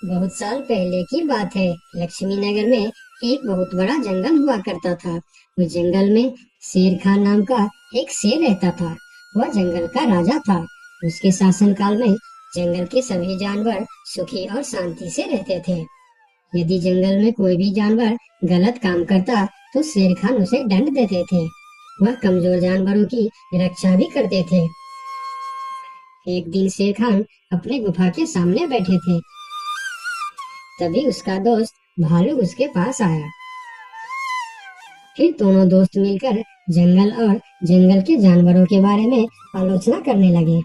बहुत साल पहले की बात है। लक्ष्मी नगर में एक बहुत बड़ा जंगल हुआ करता था। उस जंगल में शेर खान नाम का एक शेर रहता था। वह जंगल का राजा था। उसके शासन काल में जंगल के सभी जानवर सुखी और शांति से रहते थे। यदि जंगल में कोई भी जानवर गलत काम करता तो शेर खान उसे दंड देते थे। वह कमजोर जानवरों की रक्षा भी करते थे। एक दिन शेर खान अपने गुफा के सामने बैठे थे। तभी उसका दोस्त भालू उसके पास आया। फिर दोनों दोस्त मिलकर जंगल और जंगल के जानवरों के बारे में आलोचना करने लगे।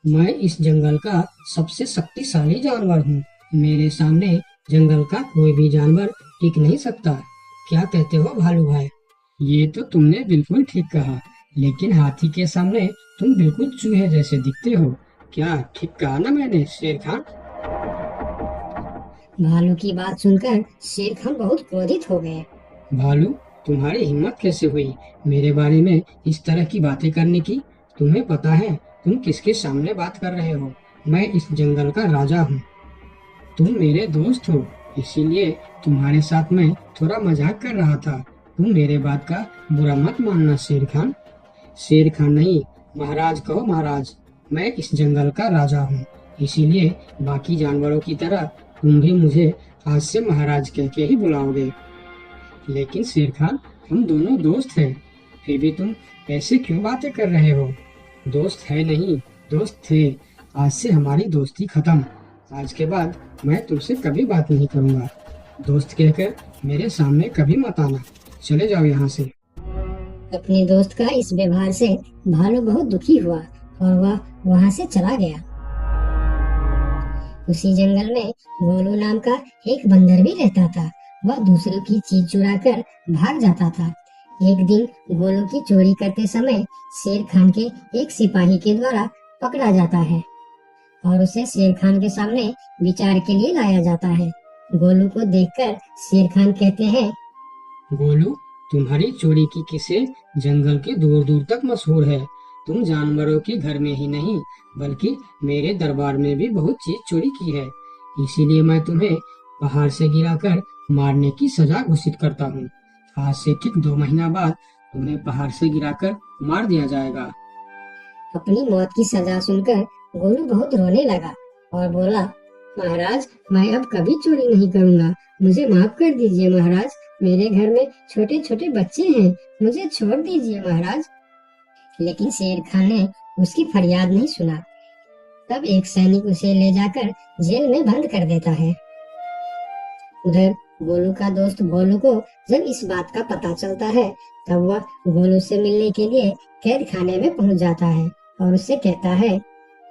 मैं इस जंगल का सबसे शक्तिशाली जानवर हूँ। मेरे सामने जंगल का कोई भी जानवर टिक नहीं सकता। क्या कहते हो भालू भाई? ये तो तुमने बिल्कुल ठीक कहा, लेकिन हाथी के सामने तुम बिल्कुल चूहे जैसे दिखते हो। क्या ठीक कहा ना मैंने, शेर खान? भालू की बात सुनकर शेर खान बहुत क्रोधित हो गए। भालू, तुम्हारी हिम्मत कैसे हुई मेरे बारे में इस तरह की बातें करने की? तुम्हें पता है तुम किसके सामने बात कर रहे हो? मैं इस जंगल का राजा हूँ। तुम मेरे दोस्त हो, इसीलिए तुम्हारे साथ मैं थोड़ा मजाक कर रहा था। तुम मेरे बात का बुरा मत मानना शेर खान। शेर खान नहीं, महाराज कहो महाराज। मैं इस जंगल का राजा हूँ, इसीलिए बाकी जानवरों की तरह तुम भी मुझे आज से महाराज कह के ही बुलाओगे। लेकिन शेर खान, हम दोनों दोस्त हैं, फिर भी तुम ऐसे क्यों बातें कर रहे हो? दोस्त है नहीं, दोस्त थे। आज से हमारी दोस्ती खत्म। आज के बाद मैं तुमसे कभी बात नहीं करूंगा। दोस्त कहकर मेरे सामने कभी मत आना। चले जाओ यहाँ से। अपने दोस्त का इस व्यवहार से भालू बहुत दुखी हुआ और वह वहां से चला गया। उसी जंगल में गोलू नाम का एक बंदर भी रहता था। वह दूसरों की चीज चुरा कर भाग जाता था। एक दिन गोलू की चोरी करते समय शेर खान के एक सिपाही के द्वारा पकड़ा जाता है और उसे शेर खान के सामने विचार के लिए लाया जाता है। गोलू को देखकर शेर खान कहते हैं, गोलू, तुम्हारी चोरी की किस्से जंगल के दूर दूर तक मशहूर है। तुम जानवरों के घर में ही नहीं, बल्कि मेरे दरबार में भी बहुत चीज चोरी की है। इसीलिए मैं तुम्हें पहाड़ से गिराकर मारने की सजा घोषित करता हूँ। आज से ठीक 2 महीना बाद तुम्हें पहाड़ से गिराकर मार दिया जाएगा। अपनी मौत की सजा सुनकर गोलू बहुत रोने लगा और बोला, महाराज, मैं अब कभी चोरी नहीं करूंगा। मुझे माफ कर दीजिए महाराज। मेरे घर में छोटे छोटे बच्चे हैं, मुझे छोड़ दीजिए महाराज। लेकिन शेर खान ने उसकी फरियाद नहीं सुना। तब एक सैनिक उसे ले जाकर जेल में बंद कर देता है। उधर गोलू का दोस्त भोलू को जब इस बात का पता चलता है, तब वह गोलू से मिलने के लिए कैद खाने में पहुंच जाता है और उससे कहता है,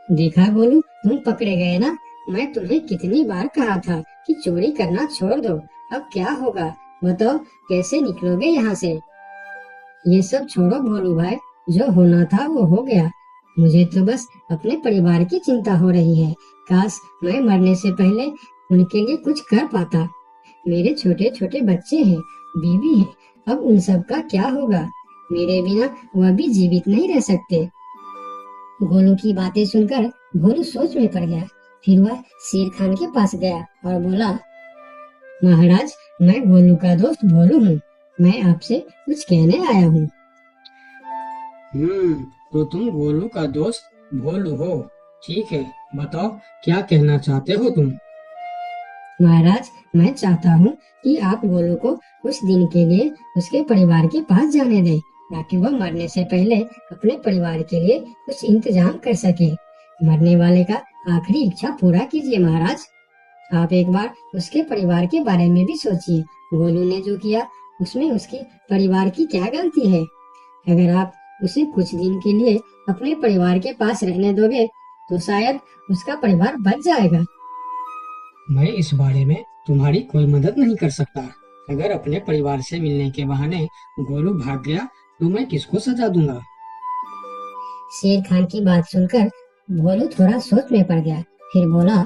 देखा गोलू, तुम पकड़े गए ना। मैं तुम्हें कितनी बार कहा था कि चोरी करना छोड़ दो। अब क्या होगा बताओ, कैसे निकलोगे यहाँ से? ये सब छोड़ो भोलू भाई, जो होना था वो हो गया। मुझे तो बस अपने परिवार की चिंता हो रही है। काश मैं मरने से पहले उनके लिए कुछ कर पाता। मेरे छोटे छोटे बच्चे हैं, बीवी है, अब उन सब का क्या होगा? मेरे बिना वह भी जीवित नहीं रह सकते। गोलू की बातें सुनकर भोलू सोच में पड़ गया। फिर वह शेर खान के पास गया और बोला, महाराज, मैं गोलू का दोस्त भोलू हूँ। मैं आपसे कुछ कहने आया हूँ। तो तुम गोलू का दोस्त भोलू हो? ठीक है, बताओ क्या कहना चाहते हो तुम? महाराज, मैं चाहता हूँ कि आप गोलू को कुछ दिन के लिए उसके परिवार के पास जाने दें, ताकि वह मरने से पहले अपने परिवार के लिए कुछ इंतजाम कर सके। मरने वाले का आखिरी इच्छा पूरा कीजिए महाराज। आप एक बार उसके परिवार के बारे में भी सोचिए। गोलू ने जो किया उसमें उसके परिवार की क्या गलती है? अगर आप उसे कुछ दिन के लिए अपने परिवार के पास रहने दोगे तो शायद उसका परिवार बच जाएगा। मैं इस बारे में तुम्हारी कोई मदद नहीं कर सकता। अगर अपने परिवार से मिलने के बहाने गोलू भाग गया तो मैं किसको सजा दूंगा? शेर खान की बात सुनकर भोलू थोड़ा सोच में पड़ गया। फिर बोला,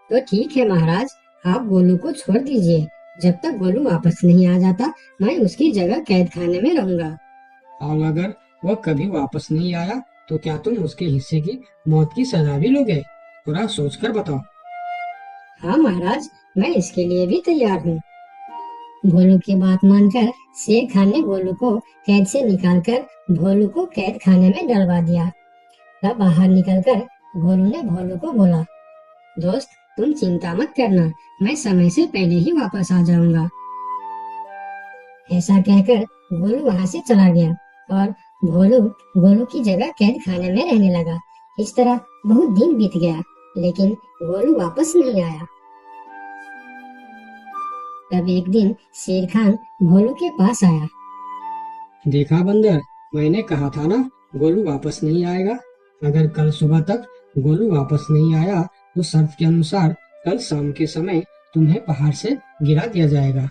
तो ठीक है महाराज, आप गोलू को छोड़ दीजिए। जब तक गोलू वापस नहीं आ जाता मैं उसकी जगह कैद खाने में रहूंगा। और अगर वह कभी वापस नहीं आया तो क्या तुम उसके हिस्से की मौत की सजा भी लोगे? थोड़ा सोच कर बताओ। हाँ महाराज, मैं इसके लिए भी तैयार हूँ। भोलू की बात मानकर शेर खान ने गोलू को कैद से निकालकर भोलू को कैद खाने में डलवा दिया। तब बाहर निकलकर गोलू ने भोलू को बोला, दोस्त तुम चिंता मत करना, मैं समय से पहले ही वापस आ जाऊंगा। ऐसा कहकर गोलू वहां से चला गया और भोलू गोलू की जगह कैद खाने में रहने लगा। इस तरह बहुत दिन बीत गया, लेकिन गोलू वापस नहीं आया। तब एक दिन शेर खान भोलू के पास आया। देखा बंदर, मैंने कहा था ना गोलू वापस नहीं आएगा। अगर कल सुबह तक गोलू वापस नहीं आया तो शर्त के अनुसार कल शाम के समय तुम्हें पहाड़ से गिरा दिया जाएगा।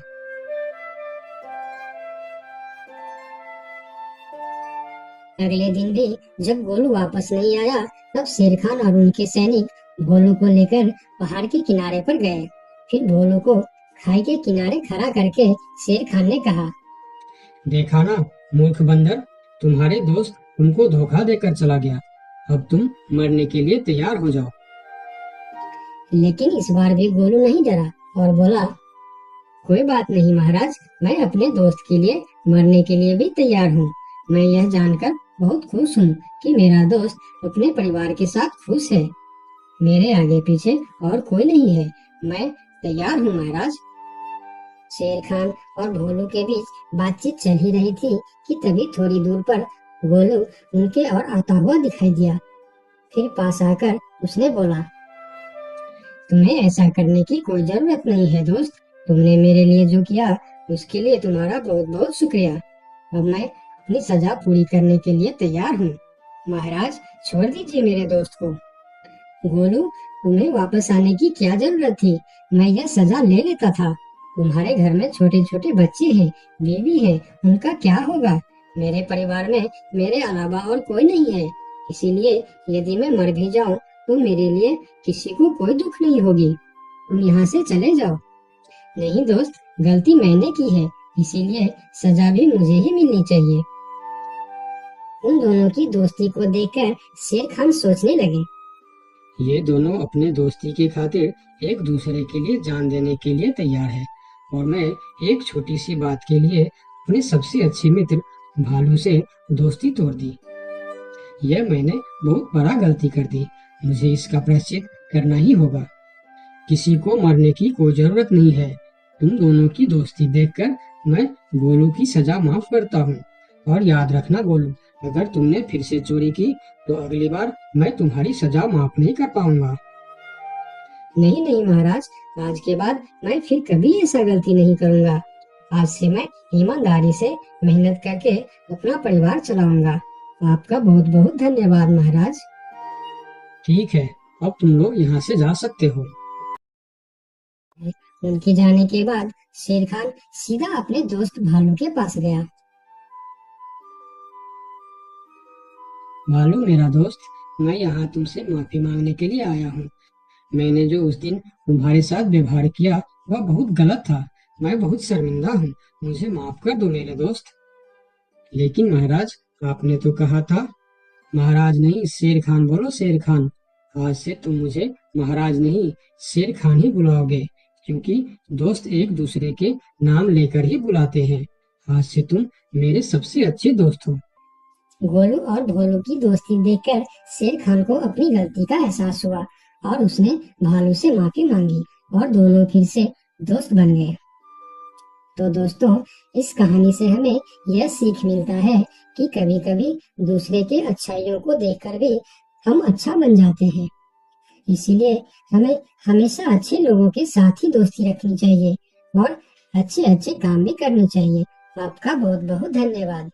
अगले दिन भी जब गोलू वापस नहीं आया, तब शेर खान और उनके सैनिक भोलू को लेकर पहाड़ के किनारे पर गए। फिर भोलू को खाई के किनारे खड़ा करके शेर खान ने कहा, देखा ना मूर्ख बंदर, तुम्हारे दोस्त तुमको धोखा देकर चला गया। अब तुम मरने के लिए तैयार हो जाओ। लेकिन इस बार भी गोलू नहीं डरा और बोला, कोई बात नहीं महाराज, मैं अपने दोस्त के लिए मरने के लिए भी तैयार हूँ। मैं यह जानकर बहुत खुश हूँ कि मेरा दोस्त अपने परिवार के साथ खुश है। मेरे आगे पीछे और कोई नहीं है, मैं तैयार हूँ महाराज। शेर खान और भोलू के बीच बातचीत चल ही रही थी कि तभी थोड़ी दूर पर गोलू उनके और आता हुआ दिखाई दिया। फिर पास आकर उसने बोला, तुम्हें ऐसा करने की कोई जरूरत नहीं है दोस्त। तुमने मेरे लिए जो किया उसके लिए तुम्हारा बहुत बहुत शुक्रिया। अब मैं अपनी सजा पूरी करने के लिए तैयार हूँ। महाराज छोड़ दीजिए मेरे दोस्त को। गोलू, तुम्हें वापस आने की क्या जरूरत थी? मैं यह सजा ले लेता था। तुम्हारे घर में छोटे छोटे बच्चे हैं, बीवी है, उनका क्या होगा? मेरे परिवार में मेरे अलावा और कोई नहीं है, इसीलिए यदि मैं मर भी जाऊं तो मेरे लिए किसी को कोई दुख नहीं होगी। तुम यहाँ से चले जाओ। नहीं दोस्त, गलती मैंने की है, इसीलिए सजा भी मुझे ही मिलनी चाहिए। उन दोनों की दोस्ती को देखकर शेर खान सोचने लगे, ये दोनों अपने दोस्ती की खातिर एक दूसरे के लिए जान देने के लिए तैयार है, और मैं एक छोटी सी बात के लिए अपने सबसे अच्छे मित्र भालू से दोस्ती तोड़ दी। यह मैंने बहुत बड़ा गलती कर दी। मुझे इसका प्रायश्चित करना ही होगा। किसी को मरने की कोई जरूरत नहीं है। तुम दोनों की दोस्ती देखकर मैं गोलू की सजा माफ करता हूँ। और याद रखना गोलू, अगर तुमने फिर से चोरी की तो अगली बार मैं तुम्हारी सजा माफ नहीं कर पाऊंगा। नहीं नहीं महाराज, आज के बाद मैं फिर कभी ऐसा गलती नहीं करूंगा। आज से मैं ईमानदारी से मेहनत करके अपना परिवार चलाऊंगा। आपका बहुत बहुत धन्यवाद महाराज। ठीक है, अब तुम लोग यहाँ से जा सकते हो। उनके जाने के बाद शेर खान सीधा अपने दोस्त भालू के पास गया। भालू मेरा दोस्त, मैं यहाँ तुमसे माफी मांगने के लिए आया हूँ। मैंने जो उस दिन तुम्हारे साथ व्यवहार किया वह बहुत गलत था। मैं बहुत शर्मिंदा हूँ, मुझे माफ कर दो मेरे दोस्त। लेकिन महाराज, आपने तो कहा था। महाराज नहीं, शेर खान बोलो, शेर खान। आज से तुम मुझे महाराज नहीं, शेर खान ही बुलाओगे, क्योंकि दोस्त एक दूसरे के नाम लेकर ही बुलाते हैं। आज से तुम मेरे सबसे अच्छे दोस्त हो। गोलू और भोलू की दोस्ती देखकर शेर खान को अपनी गलती का एहसास हुआ और उसने भालू से माफी मांगी और दोनों फिर से दोस्त बन गए। तो दोस्तों, इस कहानी से हमें यह सीख मिलता है कि कभी कभी दूसरे के अच्छाइयों को देखकर भी हम अच्छा बन जाते हैं। इसीलिए हमें हमेशा अच्छे लोगों के साथ ही दोस्ती रखनी चाहिए और अच्छे अच्छे काम भी करने चाहिए। आपका बहुत बहुत धन्यवाद।